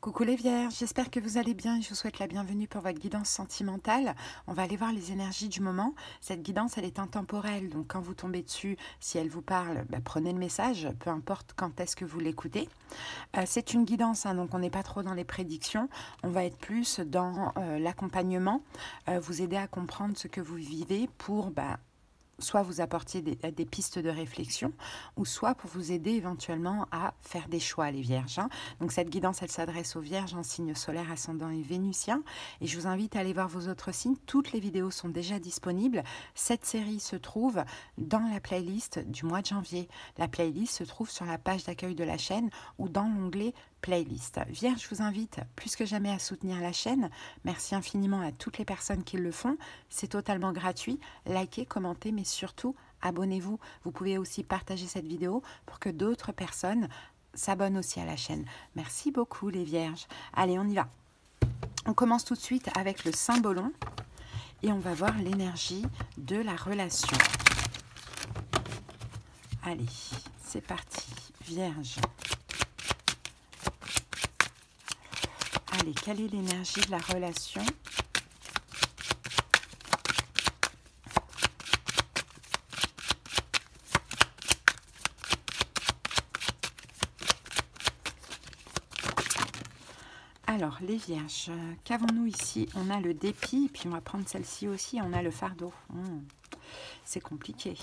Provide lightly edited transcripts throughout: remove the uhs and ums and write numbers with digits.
Coucou les Vierges, j'espère que vous allez bien et je vous souhaite la bienvenue pour votre guidance sentimentale. On va aller voir les énergies du moment. Cette guidance, elle est intemporelle, donc quand vous tombez dessus, si elle vous parle, prenez le message, peu importe quand est-ce que vous l'écoutez. C'est une guidance, donc on n'est pas trop dans les prédictions, on va être plus dans l'accompagnement, vous aider à comprendre ce que vous vivez pour soit vous apporter des pistes de réflexion, ou soit pour vous aider éventuellement à faire des choix, les Vierges. Donc cette guidance, elle s'adresse aux Vierges en signe solaire, ascendant et vénusien. Et je vous invite à aller voir vos autres signes. Toutes les vidéos sont déjà disponibles. Cette série se trouve dans la playlist du mois de janvier. La playlist se trouve sur la page d'accueil de la chaîne ou dans l'onglet playlist. Vierge, je vous invite plus que jamais à soutenir la chaîne. Merci infiniment à toutes les personnes qui le font. C'est totalement gratuit. Likez, commentez, mais surtout, abonnez-vous. Vous pouvez aussi partager cette vidéo pour que d'autres personnes s'abonnent aussi à la chaîne. Merci beaucoup les Vierges. Allez, on y va. On commence tout de suite avec le symbolon et on va voir l'énergie de la relation. Allez, c'est parti. Vierge. Allez, quelle est l'énergie de la relation? Alors, les Vierges, qu'avons-nous ici? On a le dépit, puis on va prendre celle-ci aussi, on a le fardeau. C'est compliqué.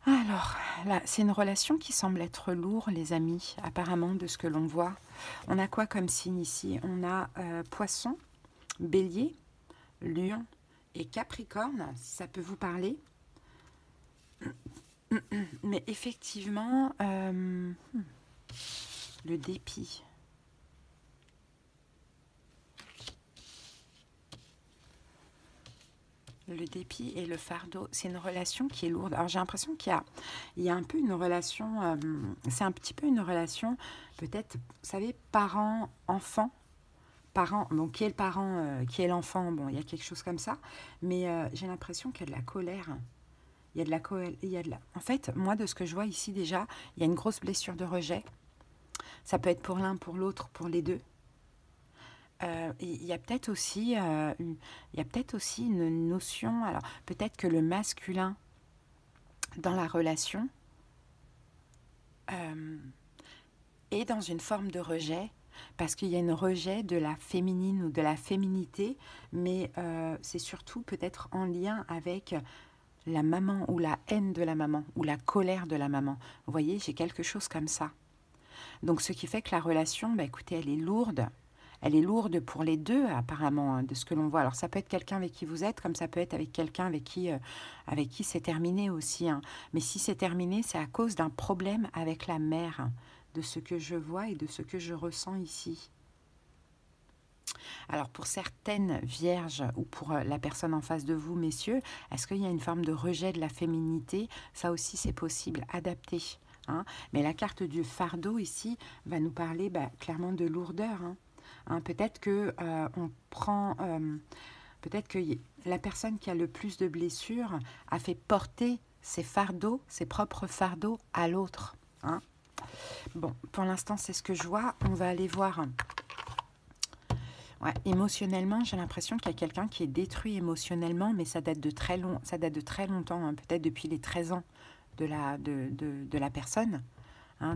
Alors, là, c'est une relation qui semble être lourde, les amis, apparemment, de ce que l'on voit. On a quoi comme signe ici? On a Poisson, Bélier, Lion et Capricorne, si ça peut vous parler. Mais effectivement, le dépit. Le dépit et le fardeau, c'est une relation qui est lourde. Alors j'ai l'impression qu'il y a un peu une relation, c'est un petit peu une relation, peut-être, vous savez, parent-enfant. Parent, bon, qui est le parent, qui est l'enfant, bon, il y a quelque chose comme ça. Mais j'ai l'impression qu'il y a de la colère. Il y a de la colère, En fait, moi, de ce que je vois ici déjà, il y a une grosse blessure de rejet. Ça peut être pour l'un, pour l'autre, pour les deux. Il y a peut-être aussi, une notion, alors peut-être que le masculin dans la relation est dans une forme de rejet, parce qu'il y a un rejet de la féminine ou de la féminité, mais c'est surtout peut-être en lien avec la maman ou la haine de la maman ou la colère de la maman. Vous voyez, j'ai quelque chose comme ça. Donc ce qui fait que la relation, écoutez, elle est lourde. Elle est lourde pour les deux, apparemment, de ce que l'on voit. Alors, ça peut être quelqu'un avec qui vous êtes, comme ça peut être avec quelqu'un avec qui c'est terminé aussi. Mais si c'est terminé, c'est à cause d'un problème avec la mère, de ce que je vois et de ce que je ressens ici. Alors, pour certaines vierges ou pour la personne en face de vous, messieurs, est-ce qu'il y a une forme de rejet de la féminité? Ça aussi, c'est possible, adapté. Mais la carte du fardeau, ici, va nous parler clairement de lourdeur. Peut-être que peut-être que la personne qui a le plus de blessures a fait porter ses fardeaux, ses propres fardeaux à l'autre. Bon, pour l'instant, c'est ce que je vois. On va aller voir. Ouais, émotionnellement, j'ai l'impression qu'il y a quelqu'un qui est détruit émotionnellement, mais ça date de très longtemps, peut-être depuis les 13 ans de la personne.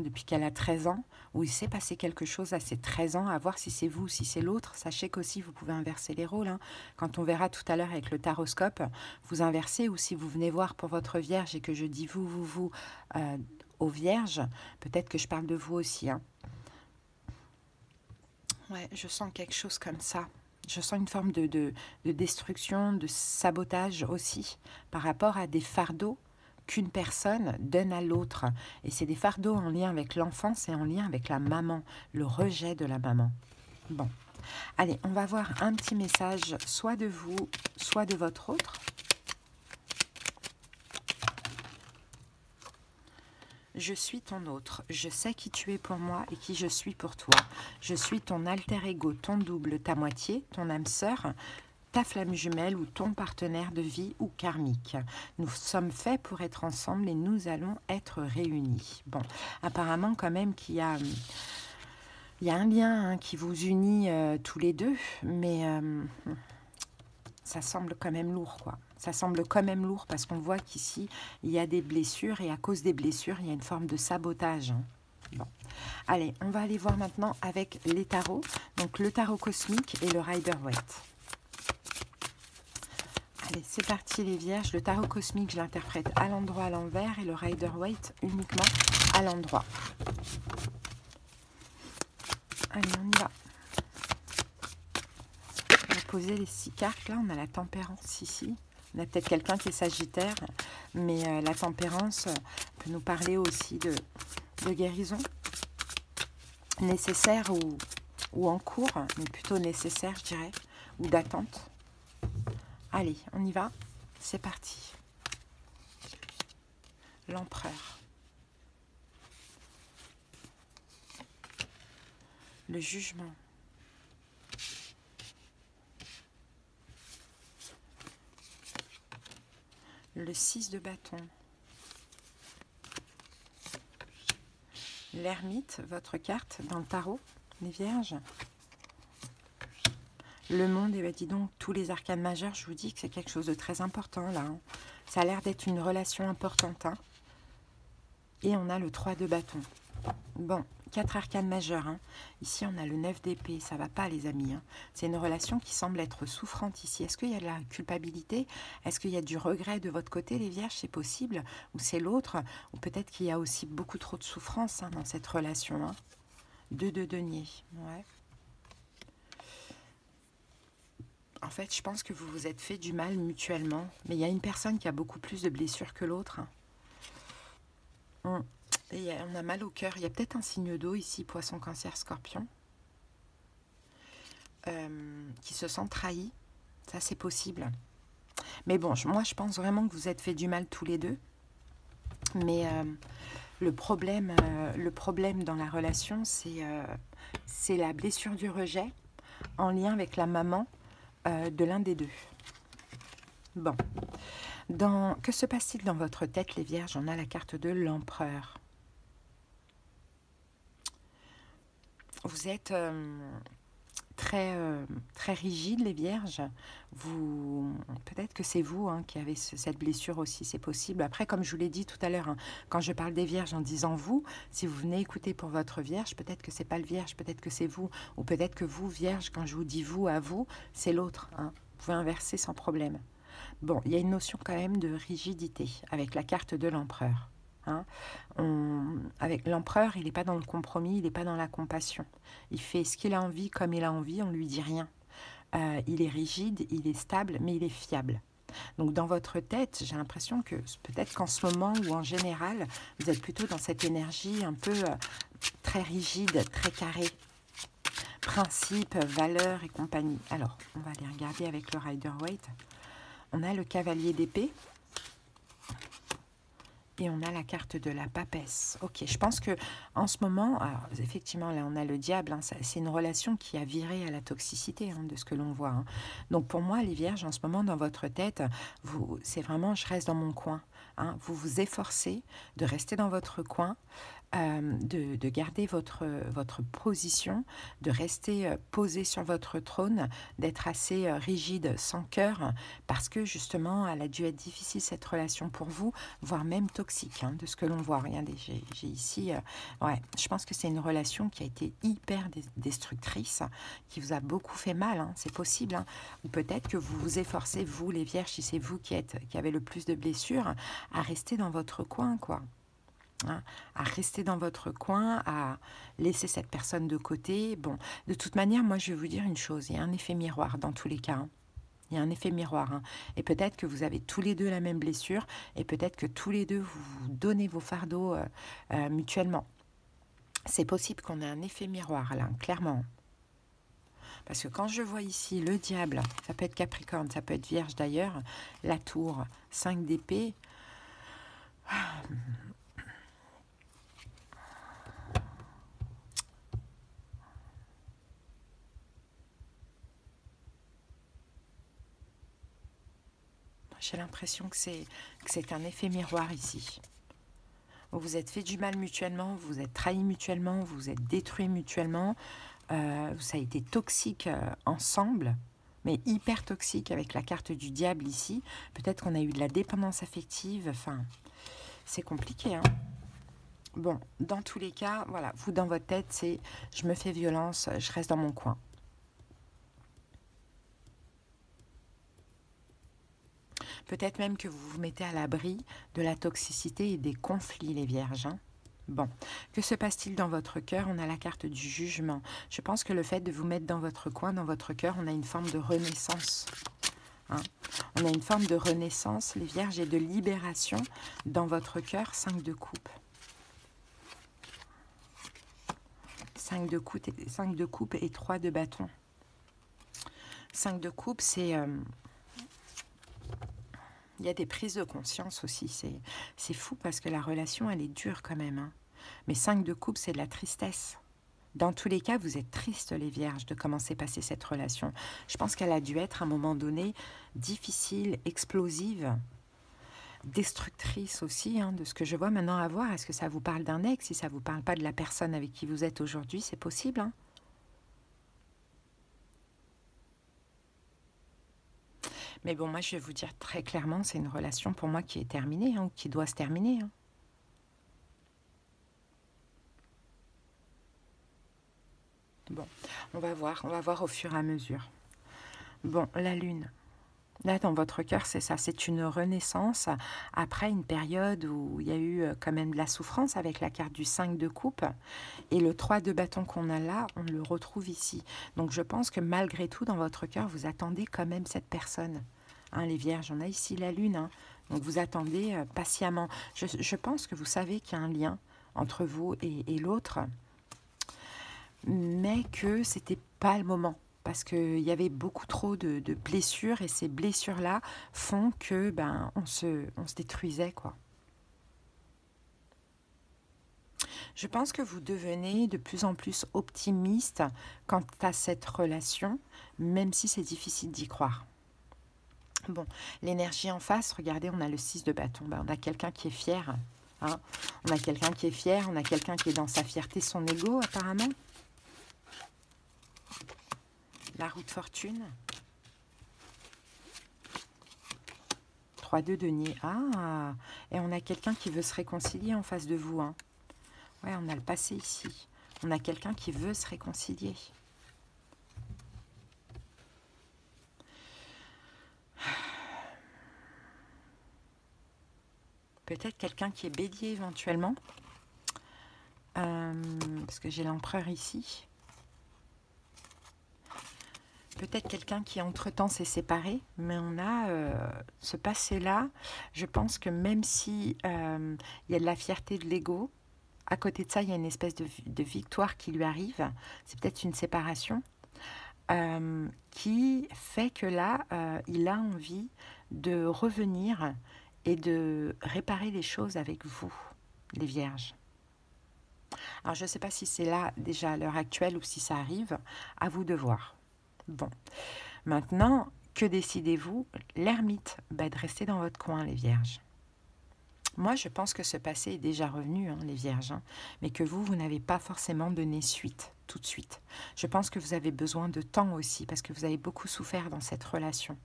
Depuis qu'elle a 13 ans, où il s'est passé quelque chose à ces 13 ans, à voir si c'est vous ou si c'est l'autre. Sachez qu'aussi, vous pouvez inverser les rôles. Quand on verra tout à l'heure avec le taroscope, vous inversez, ou si vous venez voir pour votre Vierge et que je dis vous aux Vierges, peut-être que je parle de vous aussi. Ouais, je sens quelque chose comme ça. Je sens une forme de destruction, de sabotage aussi, par rapport à des fardeaux qu'une personne donne à l'autre. Et c'est des fardeaux en lien avec l'enfance et en lien avec la maman, le rejet de la maman. Bon, allez, on va voir un petit message, soit de vous, soit de votre autre. Je suis ton autre, je sais qui tu es pour moi et qui je suis pour toi. Je suis ton alter ego, ton double, ta moitié, ton âme sœur, ta flamme jumelle ou ton partenaire de vie ou karmique. Nous sommes faits pour être ensemble et nous allons être réunis. Bon, apparemment quand même qu'il y a Il y a un lien hein, qui vous unit tous les deux, mais ça semble quand même lourd, quoi. Ça semble quand même lourd parce qu'on voit qu'ici, il y a des blessures et à cause des blessures, il y a une forme de sabotage. Hein. Bon. Allez, on va aller voir maintenant avec les tarots. Donc le tarot cosmique et le Rider-Waite. Allez, c'est parti les vierges. Le tarot cosmique, je l'interprète à l'endroit, à l'envers, et le Rider-Waite uniquement à l'endroit. Allez, on y va. On va poser les 6 cartes. Là, on a la tempérance ici. On a peut-être quelqu'un qui est sagittaire, mais la tempérance peut nous parler aussi de guérison. Nécessaire ou en cours, mais plutôt nécessaire, je dirais, ou d'attente. Allez, on y va. C'est parti. L'empereur. Le jugement. Le 6 de bâton. L'ermite, votre carte dans le tarot, les vierges. Le monde, et bien dis donc, tous les arcanes majeurs, je vous dis que c'est quelque chose de très important là. Hein. Ça a l'air d'être une relation importante. Hein. Et on a le 3 de bâton. Bon, 4 arcanes majeurs. Hein. Ici, on a le 9 d'épée. Ça va pas, les amis. Hein. C'est une relation qui semble être souffrante ici. Est-ce qu'il y a de la culpabilité? Est-ce qu'il y a du regret de votre côté, les vierges? C'est possible. Ou c'est l'autre? Ou peut-être qu'il y a aussi beaucoup trop de souffrance hein, dans cette relation. Hein. 2 de denier. Ouais. En fait, je pense que vous vous êtes fait du mal mutuellement. Mais il y a une personne qui a beaucoup plus de blessures que l'autre. Hein. Et on a mal au cœur. Il y a peut-être un signe d'eau ici, poisson, cancer, scorpion, qui se sent trahi. Ça, c'est possible. Mais bon, moi, je pense vraiment que vous êtes fait du mal tous les deux. Mais le problème dans la relation, c'est la blessure du rejet en lien avec la maman de l'un des deux. Bon. Que se passe-t-il dans votre tête, les vierges? On a la carte de l'empereur. Vous êtes très rigide, les vierges. Peut-être que c'est vous hein, qui avez cette blessure aussi, c'est possible. Après, comme je vous l'ai dit tout à l'heure, hein, quand je parle des vierges en disant vous, si vous venez écouter pour votre vierge, peut-être que c'est pas le vierge, peut-être que c'est vous, ou peut-être que vous, vierge, quand je vous dis vous à vous, c'est l'autre. Hein. Vous pouvez inverser sans problème. Bon, il y a une notion quand même de rigidité avec la carte de l'empereur. Hein. Avec l'empereur, il n'est pas dans le compromis, il n'est pas dans la compassion. Il fait ce qu'il a envie, comme il a envie, on ne lui dit rien. Il est rigide, il est stable, mais il est fiable. Donc dans votre tête, j'ai l'impression que peut-être qu'en ce moment ou en général, vous êtes plutôt dans cette énergie un peu très rigide, très carrée. Principes, valeurs et compagnie. Alors, on va aller regarder avec le Rider-Waite. On a le cavalier d'épée. Et on a la carte de la papesse. Ok, je pense que en ce moment, alors, effectivement, là, on a le diable. Hein, c'est une relation qui a viré à la toxicité, hein, de ce que l'on voit. Hein. Donc, pour moi, les vierges, en ce moment, dans votre tête, c'est vraiment, je reste dans mon coin. Hein. Vous vous efforcez de rester dans votre coin, de garder votre position, de rester posé sur votre trône, d'être assez rigide, sans cœur, parce que justement, elle a dû être difficile cette relation pour vous, voire même toxique, hein, de ce que l'on voit. Regardez, j'ai ici, ouais, je pense que c'est une relation qui a été hyper destructrice, qui vous a beaucoup fait mal, hein, c'est possible, hein. Ou peut-être que vous vous efforcez, vous les vierges, si c'est vous qui avez le plus de blessures, à rester dans votre coin, quoi. Hein, à rester dans votre coin, à laisser cette personne de côté. Bon, de toute manière, moi, je vais vous dire une chose, il y a un effet miroir dans tous les cas. Hein. Il y a un effet miroir. Hein. Et peut-être que vous avez tous les deux la même blessure, et peut-être que tous les deux, vous vous donnez vos fardeaux mutuellement. C'est possible qu'on ait un effet miroir, là, clairement. Parce que quand je vois ici le diable, ça peut être Capricorne, ça peut être Vierge d'ailleurs, la tour, 5 d'épée, j'ai l'impression que c'est un effet miroir ici. Vous vous êtes fait du mal mutuellement, vous vous êtes trahi mutuellement, vous vous êtes détruit mutuellement, ça a été toxique ensemble, mais hyper toxique avec la carte du diable ici. Peut-être qu'on a eu de la dépendance affective, enfin, c'est compliqué, hein. Bon, dans tous les cas, voilà, vous dans votre tête, c'est je me fais violence, je reste dans mon coin. Peut-être même que vous vous mettez à l'abri de la toxicité et des conflits, les vierges, hein. Bon, que se passe-t-il dans votre cœur? On a la carte du jugement. Je pense que le fait de vous mettre dans votre coin, dans votre cœur, on a une forme de renaissance, hein. On a une forme de renaissance, les vierges, et de libération dans votre cœur. 5 de coupe. 5 de coupe et 3 de bâton. 5 de coupe, c'est... il y a des prises de conscience aussi. C'est fou parce que la relation, elle est dure quand même, hein. Mais 5 de coupe, c'est de la tristesse. Dans tous les cas, vous êtes tristes, les vierges, de comment s'est passée cette relation. Je pense qu'elle a dû être, à un moment donné, difficile, explosive, destructrice aussi, hein, de ce que je vois maintenant à voir. Est-ce que ça vous parle d'un ex? Si ça ne vous parle pas de la personne avec qui vous êtes aujourd'hui, c'est possible, hein. Mais bon, moi, je vais vous dire très clairement, c'est une relation pour moi qui est terminée, hein, ou qui doit se terminer, hein. Bon, on va voir au fur et à mesure. Bon, la lune. Là, dans votre cœur, c'est ça, c'est une renaissance après une période où il y a eu quand même de la souffrance avec la carte du 5 de coupe. Et le 3 de bâton qu'on a là, on le retrouve ici. Donc, je pense que malgré tout, dans votre cœur, vous attendez quand même cette personne. Hein, les vierges, on a ici la lune. Hein. Donc, vous attendez patiemment. Je pense que vous savez qu'il y a un lien entre vous et l'autre, mais que c'était pas le moment. Parce qu'il y avait beaucoup trop de blessures, et ces blessures-là font que on se détruisait, quoi. Je pense que vous devenez de plus en plus optimiste quant à cette relation, même si c'est difficile d'y croire. Bon, l'énergie en face, regardez, on a le 6 de bâton. On a quelqu'un qui est fier. Hein. On a quelqu'un qui est fier, on a quelqu'un qui est dans sa fierté, son ego, apparemment. La roue de fortune. 3 de denier. Ah, et on a quelqu'un qui veut se réconcilier en face de vous. Hein. Ouais, on a le passé ici. On a quelqu'un qui veut se réconcilier. Peut-être quelqu'un qui est bélier éventuellement. Parce que j'ai l'empereur ici. Peut-être quelqu'un qui entre-temps s'est séparé, mais on a ce passé-là. Je pense que même si il y a de la fierté de l'ego, à côté de ça, il y a une espèce de victoire qui lui arrive. C'est peut-être une séparation qui fait que là, il a envie de revenir et de réparer les choses avec vous, les vierges. Alors, je ne sais pas si c'est là déjà à l'heure actuelle ou si ça arrive, à vous de voir. Bon, maintenant, que décidez-vous? L'ermite, de rester dans votre coin, les vierges. Moi, je pense que ce passé est déjà revenu, hein, les vierges, hein, mais que vous n'avez pas forcément donné suite, tout de suite. Je pense que vous avez besoin de temps aussi, parce que vous avez beaucoup souffert dans cette relation.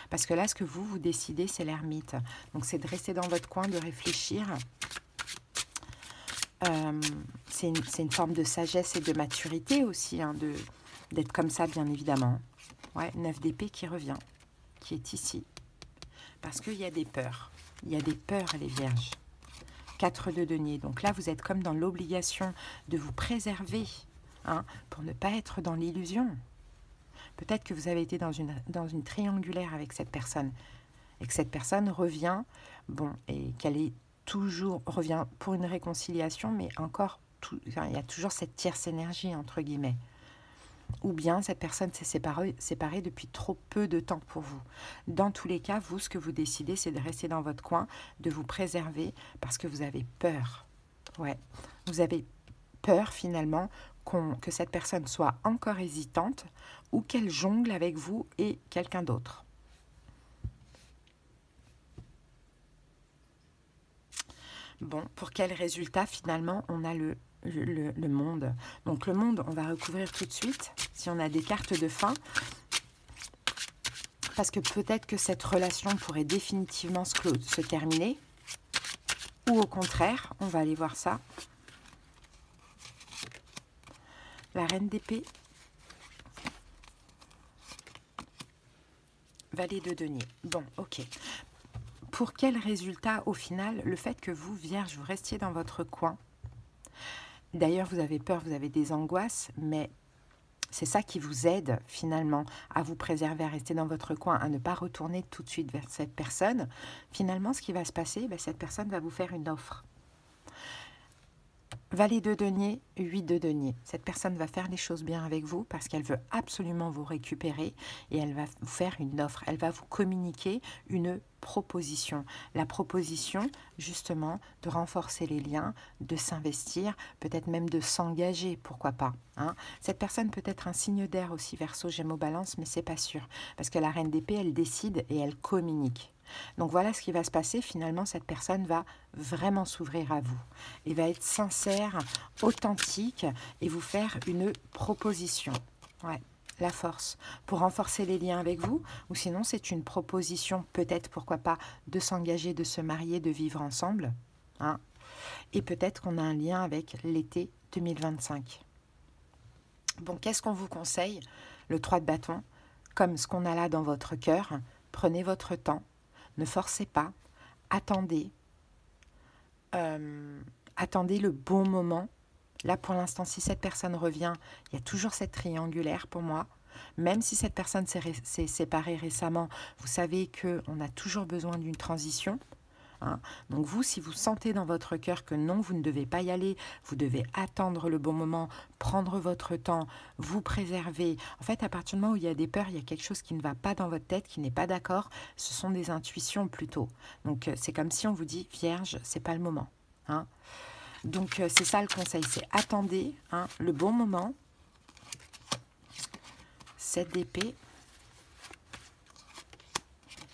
Parce que là, ce que vous décidez, c'est l'ermite. Donc, c'est de rester dans votre coin, de réfléchir. C'est une forme de sagesse et de maturité aussi, hein, d'être comme ça, bien évidemment. Ouais, 9 d'épée qui revient, qui est ici. Parce qu'il y a des peurs. Il y a des peurs, les vierges. 4 de denier. Donc là, vous êtes comme dans l'obligation de vous préserver, hein, pour ne pas être dans l'illusion. Peut-être que vous avez été dans une triangulaire avec cette personne. Et que cette personne revient, et qu'elle est revient pour une réconciliation, mais encore, il y a toujours cette tierce énergie, entre guillemets. Ou bien cette personne s'est séparée depuis trop peu de temps pour vous. Dans tous les cas, vous, ce que vous décidez, c'est de rester dans votre coin, de vous préserver, parce que vous avez peur. Ouais, vous avez peur, finalement, que cette personne soit encore hésitante ou qu'elle jongle avec vous et quelqu'un d'autre. Bon, pour quel résultat finalement on a le monde? Donc le monde, on va recouvrir tout de suite, si on a des cartes de fin, parce que peut-être que cette relation pourrait définitivement se terminer, ou au contraire, on va aller voir ça. La reine d'épée, valet de denier. Bon, ok. Pour quel résultat, au final, le fait que vous, Vierge, vous restiez dans votre coin? D'ailleurs, vous avez peur, vous avez des angoisses, mais c'est ça qui vous aide, finalement, à vous préserver, à rester dans votre coin, à ne pas retourner tout de suite vers cette personne. Finalement, ce qui va se passer, cette personne va vous faire une offre. Valet de denier, 8 de denier. Cette personne va faire les choses bien avec vous parce qu'elle veut absolument vous récupérer et elle va vous faire une offre. Elle va vous communiquer une proposition. La proposition, justement, de renforcer les liens, de s'investir, peut-être même de s'engager, pourquoi pas. Hein. Cette personne peut être un signe d'air aussi, Verseau, Gémeaux, Balance, mais c'est pas sûr. Parce que la reine d'épée, elle décide et elle communique. Donc voilà ce qui va se passer. Finalement, cette personne va vraiment s'ouvrir à vous et va être sincère, authentique et vous faire une proposition. Ouais, la force pour renforcer les liens avec vous, ou sinon c'est une proposition, peut-être, pourquoi pas, de s'engager, de se marier, de vivre ensemble. Hein. Et peut-être qu'on a un lien avec l'été 2025. Bon, qu'est-ce qu'on vous conseille? Le 3 de bâton, comme ce qu'on a là dans votre cœur, prenez votre temps. Ne forcez pas, attendez, attendez le bon moment. Là, pour l'instant, si cette personne revient, il y a toujours cette triangulaire pour moi. Même si cette personne s'est séparée récemment, vous savez qu'on a toujours besoin d'une transition. Hein. Donc vous, si vous sentez dans votre cœur que non, vous ne devez pas y aller, vous devez attendre le bon moment, prendre votre temps, vous préserver. En fait, à partir du moment où il y a des peurs, il y a quelque chose qui ne va pas dans votre tête, qui n'est pas d'accord. Ce sont des intuitions plutôt. Donc c'est comme si on vous dit, Vierge, c'est pas le moment. Hein. Donc c'est ça le conseil, c'est attendez le bon moment. 7 d'épée.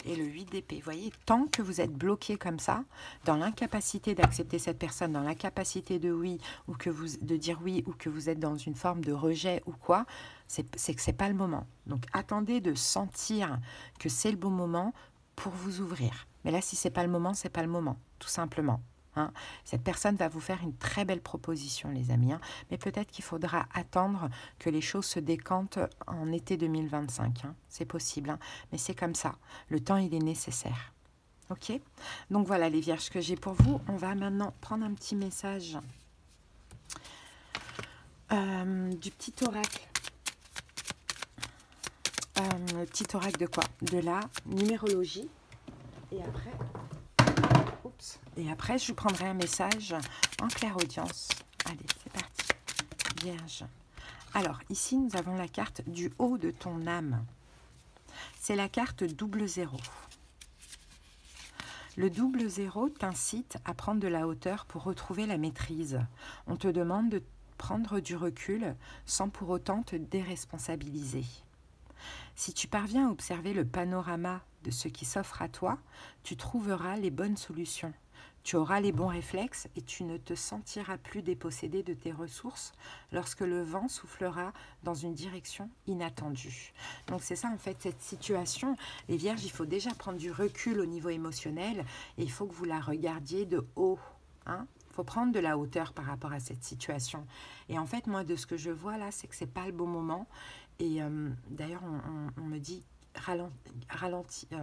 Et le 8 d'épée. Vous voyez, tant que vous êtes bloqué comme ça, dans l'incapacité d'accepter cette personne, dans l'incapacité de oui ou de dire oui, ou que vous êtes dans une forme de rejet ou quoi, c'est que c'est pas le moment. Donc attendez de sentir que c'est le bon moment pour vous ouvrir. Mais là, si c'est pas le moment, c'est pas le moment, tout simplement. Hein. Cette personne va vous faire une très belle proposition, les amis. Hein. Mais peut-être qu'il faudra attendre que les choses se décantent en été 2025. Hein. C'est possible, hein. Mais c'est comme ça. Le temps, il est nécessaire. Ok? Donc voilà les vierges que j'ai pour vous. On va maintenant prendre un petit message du petit oracle. Le petit oracle de quoi? De la numérologie. Et après... Et après, je vous prendrai un message en clairaudience. Allez, c'est parti. Vierge. Alors, ici, nous avons la carte du haut de ton âme. C'est la carte double zéro. Le double zéro t'incite à prendre de la hauteur pour retrouver la maîtrise. On te demande de prendre du recul sans pour autant te déresponsabiliser. Si tu parviens à observer le panorama de ce qui s'offre à toi, tu trouveras les bonnes solutions. Tu auras les bons réflexes et tu ne te sentiras plus dépossédé de tes ressources lorsque le vent soufflera dans une direction inattendue. Donc c'est ça en fait, cette situation. Les vierges, il faut déjà prendre du recul au niveau émotionnel et il faut que vous la regardiez de haut. Hein. Il faut prendre de la hauteur par rapport à cette situation. Et en fait, moi, de ce que je vois là, c'est que ce n'est pas le bon moment. Et d'ailleurs, on me dit ralentir.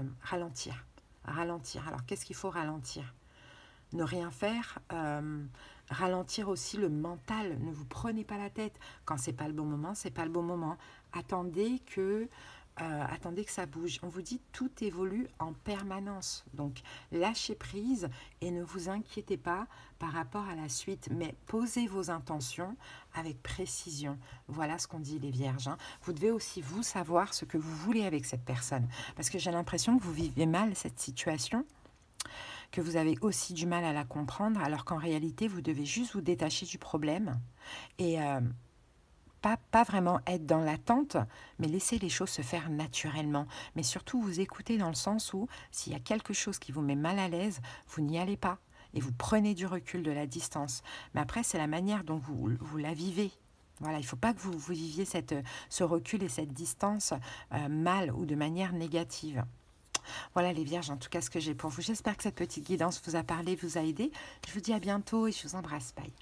Alors, qu'est-ce qu'il faut ralentir? Ne rien faire, ralentir aussi le mental. Ne vous prenez pas la tête. Quand c'est pas le bon moment, c'est pas le bon moment. Attendez que ça bouge. On vous dit tout évolue en permanence. Donc lâchez prise et ne vous inquiétez pas par rapport à la suite. Mais posez vos intentions avec précision. Voilà ce qu'on dit les vierges. Hein. Vous devez aussi vous savoir ce que vous voulez avec cette personne. Parce que j'ai l'impression que vous vivez mal cette situation, que vous avez aussi du mal à la comprendre, alors qu'en réalité, vous devez juste vous détacher du problème et pas vraiment être dans l'attente, mais laisser les choses se faire naturellement. Mais surtout, vous écoutez dans le sens où, s'il y a quelque chose qui vous met mal à l'aise, vous n'y allez pas. et vous prenez du recul, de la distance. Mais après, c'est la manière dont vous la vivez. Voilà, il ne faut pas que vous viviez ce recul et cette distance mal ou de manière négative. Voilà les vierges, en tout cas ce que j'ai pour vous. J'espère que cette petite guidance vous a parlé, vous a aidé. Je vous dis à bientôt et je vous embrasse. Bye.